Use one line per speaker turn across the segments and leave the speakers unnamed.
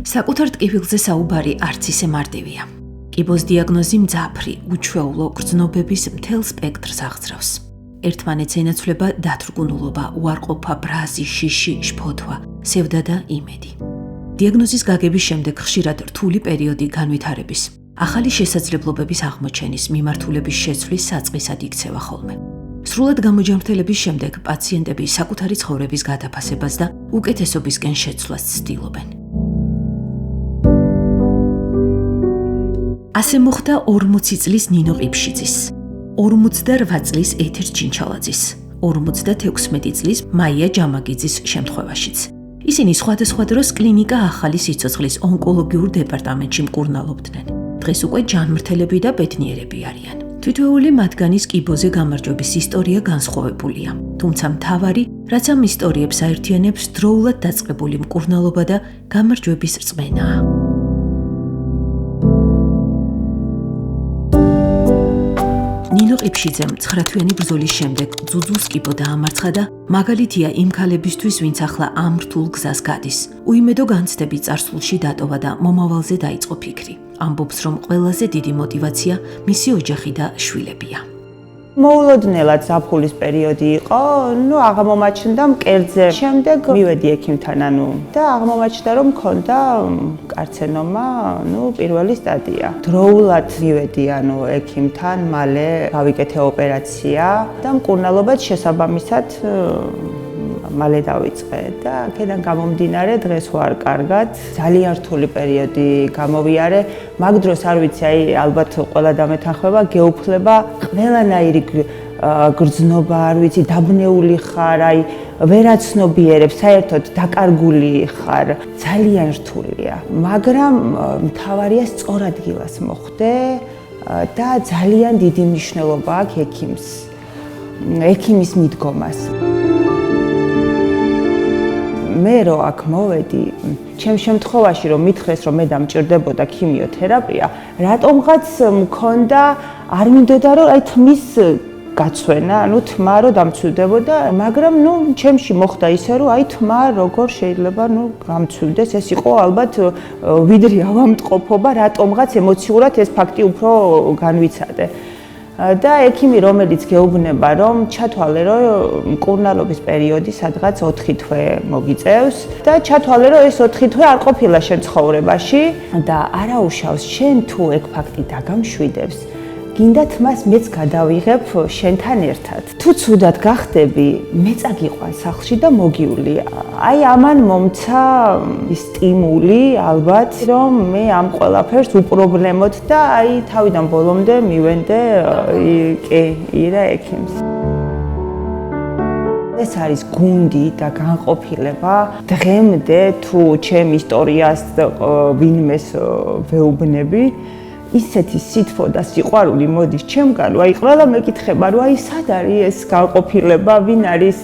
საკუთარ ტკივილზე საუბარი არც ისე მარტივია. კიბოს დიაგნოზი მძაფრი, უჩვეულო გრძნობების მთელ სპექტრს აღძრავს. ერთმანეთს ენაცვლება დათრგუნულობა, უარყოფა, ბრაზი, შიში, შფოთვა, სევდა და იმედი. დიაგნოზის გაგების შემდეგ ხშირად რთული პერიოდი განვითარების, ახალი შესაძლებლობების აღმოჩენის, მიმართულების შეცვლის საწყისად იქცევა ხოლმე. სრულად გამოჯანმრთელების შემდეგ პაციენტები საკუთარი ცხოვრების გადაფასებას და უკეთესობისკენ შეცვლას ცდილობენ. ასე მოხდა 40 წლის ნინო ყიფშიძის, 48 წლის ეთერ ჩინჩალაძის, 56 წლის მაია ჯამაგიძის შემთხვევაშიც. ისინი სხვადასხვა დროს კლინიკა ახალი სიცოცხლის ონკოლოგიურ დეპარტამენტში მკურნალობდნენ. დღეს უკვე ჯანმრთელები და ბედნიერები არიან. თითოეული მათგანის კიბოზე გამარჯვების ისტორია განსხვავებულია, თუმცა მთავარი, რაც ამ ისტორიებს აერთიანებს, დროულად დაწყებული მკურნალობა და გამარჯვების რწმენაა. ნინო ყიფშიძემ 9-თვიანი ბრძოლის შემდეგ ძუძუს კიბო დაამარცხა და მაგალითია იმ ქალებისთვის, ვინც ახლა ამ რთულ გზას გადის. უიმედო განცდები წარსულში დატოვა და მომავალზე დაიწყო ფიქრი. ამბობს, რომ ყველაზე დიდი мотиваცია მისი ოჯახი და შვილებია.
მოულოდნელად ზაფხულის პერიოდი იყო, აღმომაჩნდა მკერდზე. შემდეგ მივედი ექიმთან, და აღმომაჩნდა, რომ მქონდა კარცენომა, პირველი სტადია. დროულად მივედი, ექიმთან, მალე გავიკეთე ოპერაცია და მკურნალობაც შესაბამისად მალე დავიწყე და აქედან გამომდინარე დღეს ვარ კარგად. ძალიან რთული პერიოდი გამოვიარე. მაგ დროს არ ვიცი, ალბათ ყველა დამეთანხმება, გეუფლება ყველანაირი გრძნობა, არ ვიცი, დაბნეული ხარ, ვერაცნობიერებ, საერთოდ დაკარგული ხარ. ძალიან რთულია, მაგრამ მთავარია სწორ ადგილას მოხვდე და ძალიან დიდი მნიშვნელობა აქვს ექიმის მიდგომას. მე რო აქ მოვედი, ჩემ შემთხვევაში რომ მითხრეს, რომ მე დამჭირდებოდა ქიმიოთერაპია, რატომღაც მქონდა არ მინდოდა რომ თმის გაცვენა, თმა რო დამცვივდებოდა, მაგრამ ჩემში მოხდა ისე რომ თმა როგორ შეიძლება გამცვივდეს, ეს იყო ალბათ ვიდრე ავამტყოფობა, რატომღაც ემოციურად ეს ფაქტი უფრო განვიცადე. და ექიმი რომელიც გეუბნება რომ ჩათვალე რომ მკურნალობის პერიოდი სადღაც 4 თვე მოგიწევს და ჩათვალე რომ ეს 4 თვე არ ყოფილა შენ ცხოვრებაში და არაუშავს შენ თუ ეგ ფაქტი დაგამშვიდებს გინდა თმას მეც გადავიღებ შენთან ერთად. თუ ცუდად გახდები, მე წაგიყვან სახლში და მოგივლი. ამან მომცა სტიმული ალბათ, რომ მე ამ ყველაფერს უპრობლემოდ და თავიდან ბოლომდე მივენდე ირა ექიმს. ეს არის გუნდი და განყოფილება. დღემდე თუ ჩემ ისტორიას ვინმეს ვეუბნები, ისეთი სითბო და სიყვარული მოდის ჩემგან, ყველა მეკითხება, რომ სად არის ეს განყოფილება, ვინ არის,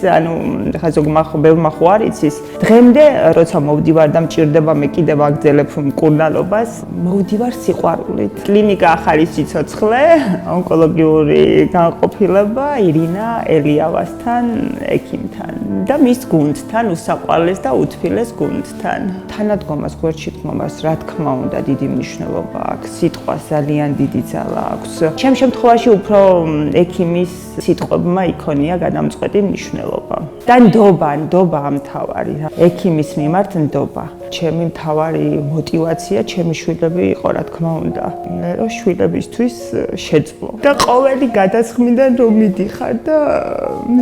ხა ზოგმა ბევრმა ხო არ იცის. დღემდე, როცა მოვდივარ და მჭირდება მე კიდევ აგძელებ მკურნალობას, მოვდივარ სიყვარულით. კლინიკა ახალი სიცოცხლე, ონკოლოგიური განყოფილება ირინა ელიავასთან, ექიმთან და მის გუნდთან, უსაყვარლეს და უთბილეს გუნდთან. თანადგომას, გვერდში დგომას, რა თქმა უნდა, დიდი მნიშვნელობა აქვს. სიტყვა ძალიან დიდი ძალა აქვს. ჩემ შემთხვევაში უფრო ექიმის სიტყვებმა იქონია გადამწყვეტი მნიშვნელობა. და ნდობა მთავარი. ექიმის მიმართ ნდობა. ჩემი მთავარი мотиваცია ჩემი შვილები იყო, რა თქმა უნდა. რომ შვილებისთვის შეძლო. და ყოველი გადასხმიდან რომ მიდიხარ და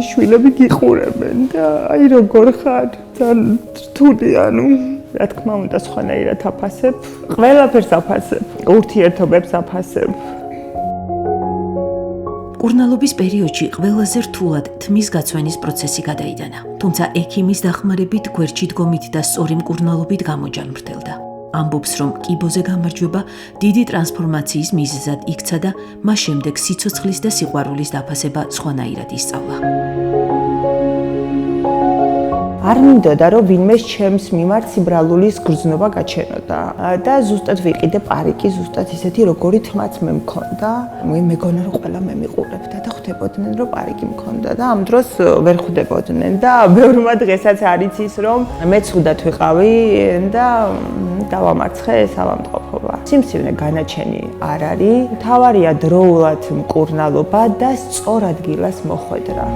შვილები გიყურებენ და როგორ ხარ? ძალიან რთული რა თქმა უნდა, სხვანაირად აფასებ, ყველაფერს აფასებ, ურთიერთობებს აფასებ.
მკურნალობის პერიოდში ყველაზე რთულად თმის გაცვენის პროცესი გადაიდანა, თუმცა ექიმის დახმარებით, გვერდში დგომით და სწორი მკურნალობით გამოჯანმრთელდა. ამბობს, რომ კიბოზე გამარჯვება დიდი ტრანსფორმაციის მიზეზად იქცა და მას შემდეგ სიცოცხლის და სიყვარულის დაფასება სხვანაირად ისწავლა.
არ მინდოდა რომ ვინმეს ჩემს მიმართ სიბრალულის გრძნობა გაჩენოდა და ზუსტად ვიყიდე პარიკი, ზუსტად ისეთი როგორი თმაც მე მქონდა. მე მეგონა რომ ყველა მე მიყურებდა და ხვდებოდნენ, რომ პარიკი მქონდა და ამ დროს ვერ ხვდებოდნენ და ბევრმა დღესაც არ იცის, რომ მეც ხვდათ ვიყავი და დავამარცხე ეს ავადმყოფობა. სიმსივნე განაჩენი არ არის, მთავარია დროულად მკურნალობა და სწორ ადგილას მოხვედრა.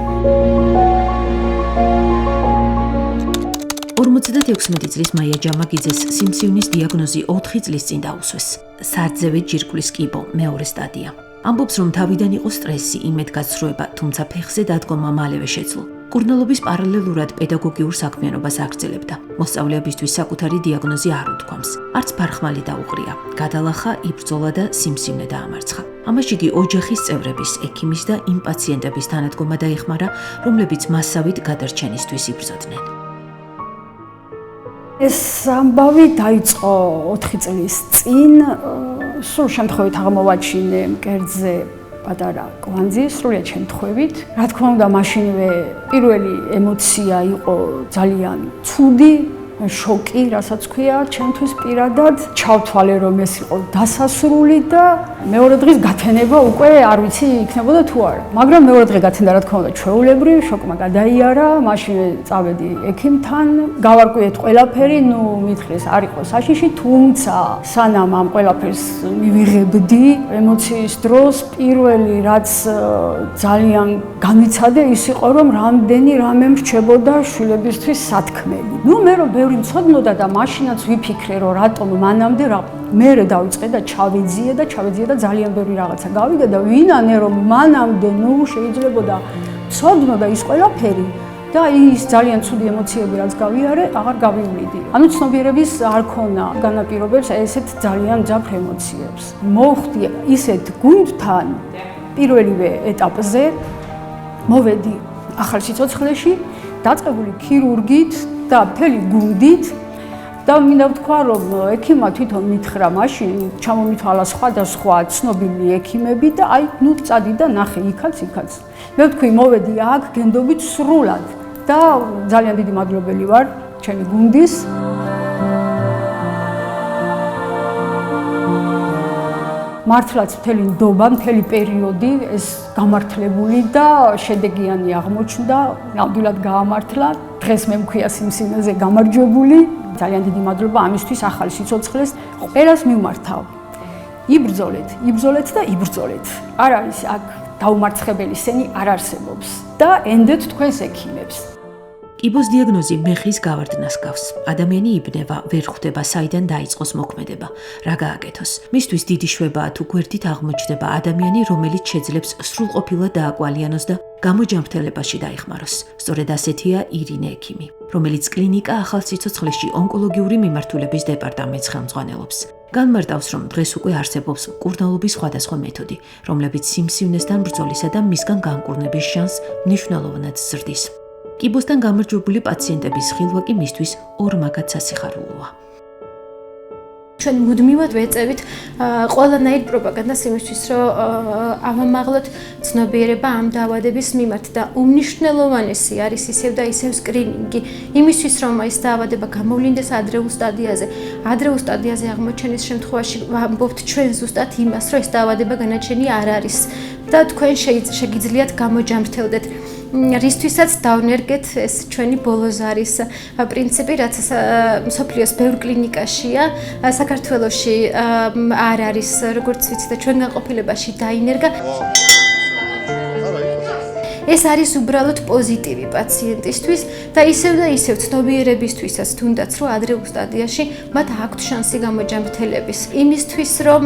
56 წლის მაია ჯამაგიძეს სიმსივნის დიაგნოზი 4 წლის წინ დაუსვეს. სარწევით ჯირკვლის კიბო, მეორე სტადია. ამბობს, რომ თავიდან იყო სტრესი, იმედგაცრუება, თუმცა ფეხზე დადგომა მალევე შეძლო. მკურნალობის პარალელურად პედაგოგიურ საქმიანობას აგრძელებდა. მოსწავლეებისთვის საკუთარი დიაგნოზი არ უთქვამს. არც ფარხმალი დაუყრია. გადალახა, იბრძოლა და სიმსივნე დაამარცხა. ამაში იგი ოჯახის წევრების, ექიმის და იმ პაციენტების თანადგომა დაეხმარა, რომლებიც მასავით გადარჩენისთვის იბრძოდნენ.
ეს ამბავი დაიწყო 4 წლის წინ, სულ შემთხვევით აღმოვაჩინე მკერდზე პატარა კვანძი, სრულიად შემთხვევით. რა თქმა უნდა, მაშინვე პირველი ემოცია იყო ძალიან ცუდი, შოკი, რასაც ქვია, ჩემთვის პირადად. ჩავთვალე, რომ ეს იყო დასასრული და მეორე დღის გათენება უკვე არ ვიცი იქნებოდა თუ არა. მაგრამ მეორე დღე გათენდა, რა თქმა უნდა, ჩვეულებრივ, შოკმა გადაიარა, მაშინვე წავედი ექიმთან, გავარკვიეთ ყველაფერი, მითხრეს არ იყო საშიში, თუმცა სანამ ამ ყველაფერს მივიღებდი, ემოციის დროს პირველი რაც ძალიან განიცადე ის იყო, რომ რამდენი რამე მრჩებოდა შვილებისთვის სათქმელი. მე რომ ბევრი მცოდნოდა და მაშინაც ვიფიქრე, რომ რატომ მანამდე მერე დავიწყე და ჩავეძიე და ძალიან ბევრი რაღაცა გავიგე და ვინანე რომ მანამდე შეიძლებოდა მცოდნოდა ის ყველაფერი და ის ძალიან ცუდი ემოციები რაც გავიარე, აღარ გავივლიდი. ცნობიერების არ ქონა განაპირობებს ესეთ ძალიან ძაფრ ემოციებს. მოვხდი ისეთ გუნდთან პირველივე ეტაპზე, მოვედი ახალ სიცოცხლეში, დაწყებული ქირურგით და მთელი გუნდით და მინდა ვთქვა, რომ ექიმმა თვითონ მითხრა მაშინ, ჩამომითვალა სხვადასხვა ცნობილი ექიმები და წადი და ნახე იქაც. მე ვთქვი, მოვედი აქ გენდობით სრულად და ძალიან დიდი მადლობელი ვარ ჩემი გუნდის. მართლაც მთელი ნდობა, მთელი პერიოდი ეს გამართლებული და შედეგიანი აღმოჩნდა, ნამდვილად გაამართლა. დღეს მე მქვია სიმსივნეზე გამარჯვებული. ძალიან დიდი მადლობა ამისთვის ახალ სიცოცხლეს. ყველას მივმართავ. იბრძოლეთ და იბრძოლეთ. არ არის აქ დაუმარცხებელი სენი არ არსებობს და ენდეთ თქვენს ექიმებს.
კიბოს დიაგნოზი მეხის გავარდნას გავს. ადამიანი იბნევა, ვერ ხვდება საიდან დაიწყოს მოქმედება, რა გააკეთოს. მისთვის დიდი შვებაა თუ გვერდით აღმოჩნდება ადამიანი, რომელიც შეძლებს სრულყოფილად დააკვალიანოს და გამოჯანმრთელებაში დაეხმაროს. სწორედ ასეთია ირინე ექიმი, რომელიც კლინიკა ახალ სიცოცხლეში ონკოლოგიური მიმართულების დეპარტამენტს ხელმძღვანელობს. განმარტავს, რომ დღეს უკვე არსებობს მკურნალობის სხვადასხვა მეთოდი, რომლებიც სიმსივნესთან ბრძოლისა და მისგან განკურნების შანსს მნიშვნელოვნად ზრდის. კიბოსთან გამარჯვებული პაციენტების ხილვა კი მისთვის ორმაგად სასიხარულოა.
ჩვენ მუდმივად ვეწევით ყველანაირ პროპაგანდას იმისთვის, რომ ავამაღლოთ ცნობიერება ამ დაავადების მიმართ და უმნიშვნელოვანესი არის ისევ და ისევ სკრინინგი. იმისთვის, რომ ეს დაავადება გამოვლინდეს ადრეულ სტადიაზე აღმოჩენის შემთხვევაში ვამბობთ ჩვენ ზუსტად იმას, რომ ეს დაავადება განაჩენი არ არის და თქვენ შეგიძლიათ გამოჯანმრთელდეთ. რისთვისაც დავნერგეთ ეს ჩვენი ბოლოზარის პრინციპი, რაც მსოფლიოს ბევრ კლინიკაშია, საქართველოში არ არის, როგორც ვიცით და ჩვენ განყოფილებაში დაინერგა. ეს არის უბრალოდ პოზიტივი პაციენტისთვის და ისევ ცნობიერებისთვისაც, თუნდაც რომ ადრეულ სტადიაში მათ აქვთ შანსი გამოჯანმრთელების. იმისთვის, რომ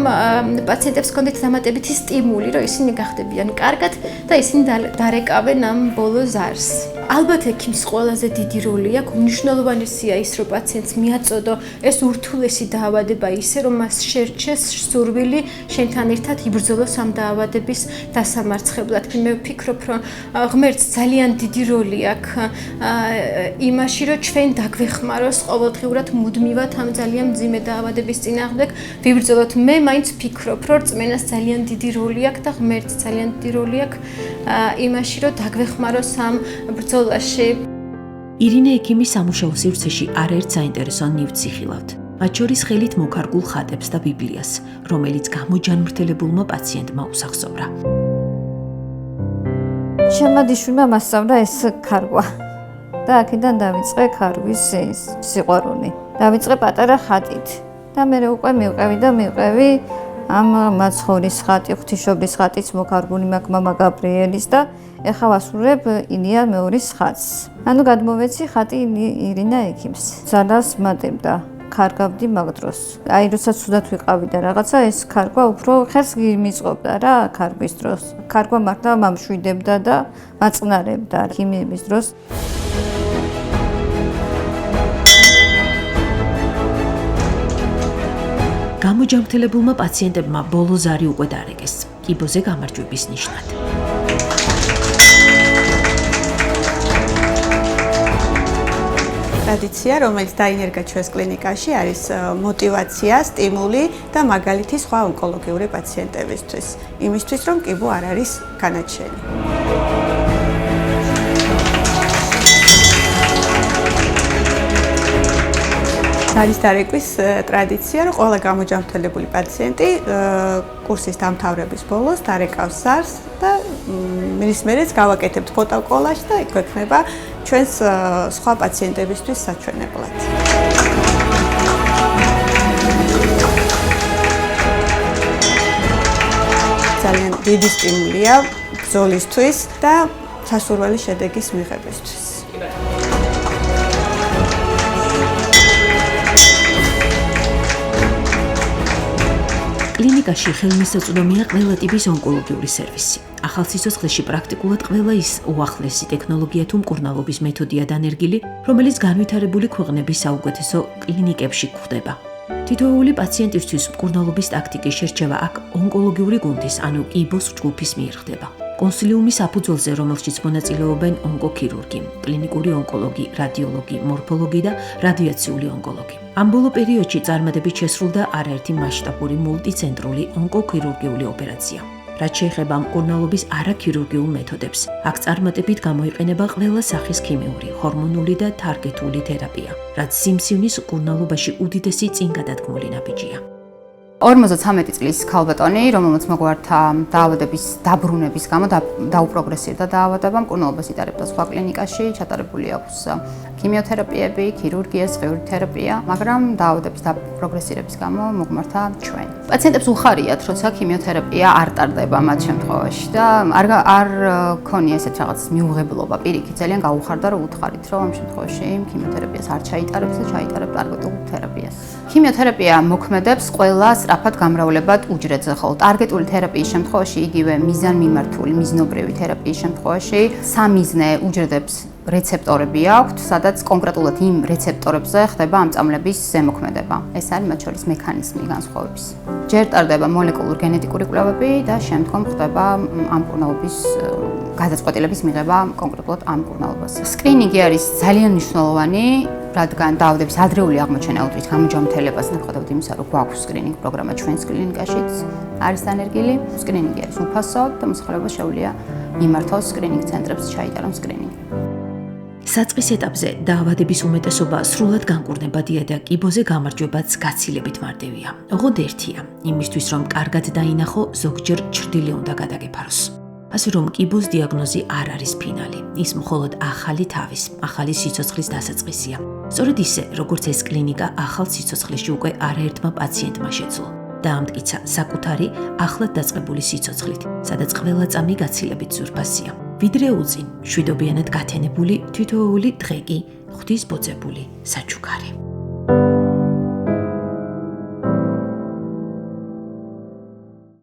პაციენტებს ჰქონდეთ დამატებითი სტიმული, რომ ისინი გახდებიან კარგად და ისინი დარეკავენ ამ ბოლო ზარს. ალბათ ექიმს ყველაზე დიდი როლი აქვს, მნიშვნელოვანესია ის, რომ პაციენტს მიაწოდო ეს ურთულესი დაავადება ისე, რომ მას შერჩეს სურვილი შენთან ერთად იბრძოლოს ამ დაავადების დასამარცხებლად. მე ვფიქრობ, რომ ღმერთს ძალიან დიდი როლი აქვს იმაში, რომ ჩვენ დაგვეხმაროს ყოველდღიურად მუდმივად ამ ძალიან მძიმე დაავადების წინააღმდეგ ვიბრძოლოთ. მე მაინც ვფიქრობ, რომ რწმენას ძალიან დიდი როლი აქვს და ღმერთს ძალიან დიდი როლი აქვს იმაში, რომ დაგვეხმაროს ამ ბრძოლაში.
ირინე ექიმი სამუშაო სივრცეში არაერთ საინტერესო ნივთს იხილავთ. მათ შორის ხელით მოკარგულ ხატებს და ბიბლიას, რომელიც გამოჯანმრთელებულმა პაციენტმა უსახსოვრა.
ჩემმა დიშვილმა მასწავლა ეს ქარგვა. და აქედან დავიწყე ქარგვის სიყვარული. დავიწყე პატარა ხატით და მე უკვე მივყევი ამ მაცხოვრის ხატი, ღვთისმშობლის ხატიც მოქარგული მაქვს მამა გაბრიელის და ეხლა ვასრულებ ილია მეორის ხატს. ანუ გადმოვეცი ხატი ირინა ექიმს. ძალას მატებდა. ქარგავდი მაგ დროს. აი როდესაც ცუდად ვიყავი და რაღაცა ეს ქარგვა უფრო ხერს მიწყობდა რა ქარგვის დროს. ქარგვა მართლა მომშვიდებდა და მაწყნარებდა ქიმიების დროს.
გამოჯანმრთელებულმა პაციენტებმა ბოლო ზარი უკვე დარეგეს, კიბოზე გამარჯვების ნიშნად.
ტრადიცია, რომელიც დაინერგა ჩვენს კლინიკაში, არის мотивация, სტიმული და მაგალითი სხვა ონკოლოგიური პაციენტებისთვის, იმისთვის, რომ კიბო არ არის განაჩენი. არის დარეკვის ტრადიცია, რომ ყველა გამოჯანმრთელებული პაციენტი კურსის დამთავრების ბოლოს დარეკავს ზარს და მის მერეც გავაკეთებთ ფოტოკოლაჟს და იქ გვექნება ჩვენს სხვა პაციენტებისთვის საჩვენებლად. ძალიან დიდი სტიმულია ბრძოლისთვის და სასურველი შედეგის მიღებისთვის.
კლინიკაში ხელმისაწვდომია ყველა ტიპის ონკოლოგიური სერვისი. ახალ სიცოცხლეში პრაქტიკულად ყველა ის უახლესი ტექნოლოგია თუ მკურნალობის მეთოდია დანერგილი, რომელიც განვითარებული ქვეყნების საუკეთესო კლინიკებში გვხვდება. თითოეული პაციენტისთვის მკურნალობის ტაქტიკის შერჩევა აქ ონკოლოგიური გუნდის, ანუ კიბოს ჯგუფის მიერ ხდება. კონსილიუმის საფუძველზე, რომელშიც მონაწილეობენ ონკოქირურგი, კლინიკური ონკოლოგი, რადიოლოგი, მორფოლოგი და რადიაციული ონკოლოგი. ამ ბოლო პერიოდში წარმატებით შესრულდა არაერთი მასშტაბური მულტიცენტრული ონკოქირურგიული ოპერაცია. რაც შეეხება მკურნალობის არაქირურგიულ მეთოდებს, აქ წარმატებით გამოიყენება ყველა სახის ქიმიური, ჰორმონული და თარგეტული თერაპია, რაც სიმსივნის მკურნალობაში უდიდესი წინგადადგმული ნაბიჯია.
53 წლის ქალბატონი, რომელმაც მოგვართა დაავადების დაბრუნების გამო დაუპროგრესირდა დაავადება, მკურნალობას იტარებდა სხვა კლინიკაში, ჩატარებული აქვს ქიმიოთერაპიები, ქირურგია, სხეული თერაპია, მაგრამ დაავადების დაპროგრესირების გამო მოგვართა ჩვენ. პაციენტებს უხარიათ, როცა ქიმიოთერაპია არ ტარდება მათ შემთხვევაში და არ ქონია ესეთ რაღაც მიუღებლობა პირიქით, ძალიან გაუხარდა რომ უთხარით, რომ ამ შემთხვევაში ქიმიოთერაპიას არ ჩაიტარებს და ჩაიტარებს ტარგეტულ თერაპიას. ქიმიოთერაპია მოქმედებს ყველა სწრაფად გამრავლებად უჯრედზე, ხოლო ტარგეტული თერაპიის შემთხვევაში, იგივე მიზანმიმართული, მიზნობრივი თერაპიის შემთხვევაში, სამიზნე უჯრედებს რეცეპტორები აქვთ, სადაც კონკრეტულად იმ რეცეპტორებზე ხდება ამ წამლების ზემოქმედება. ეს არის მათ შორის მექანიზმი განსხვავების. ჯერ ტარდება მოლეკულურ გენეტიკური კვლევები და შემდგომ ხდება ამ მკურნალობის გადაწყვეტილების მიღება კონკრეტულად ამ მკურნალობაზე. სკრინინგი არის ძალიან მნიშვნელოვანი, რადგან დაავადების ადრეული აღმოჩენა უდრის გამოჯანმრთელებას, მიუხედავად იმისა, რომ გვაქვს სკრინინგ პროგრამა ჩვენს კლინიკაშიც არის დანერგილი. სკრინინგი არის უფასო და მოსახლეობა შეუძლია მიმართოს სკრინინგ ცენტრებს, ჩაიტარონ სკრინინგი.
საწყის ეტაპზე დაავადების უმეტესობა სრულად განკურნებადია და კიბოზე გამარჯვებაც გაცილებით მარტივია. ოღონდ ერთია, იმისთვის რომ კარგად დაინახო, ზოგჯერ ჩრდილი უნდა გადაგეფაროს. ასე რომ კიბოს დიაგნოზი არ არის ფინალი, ის მხოლოდ ახალი თავის, ახალი სიცოცხლის დასაწყისია. სწორედ ისე, როგორც ეს კლინიკა ახალ სიცოცხლეში უკვე არაერთმა პაციენტმა შეძლო. დაამტკიცა საკუთარი ახლად დაწყებული სიცოცხლით, სადაც ყველა წამი გაცილებით ძვირფასია. ვიდრე უწინ, შვიდობიანად გათენებული თითოეული დღე კი ღვთის ბოძებული საჩუქარი.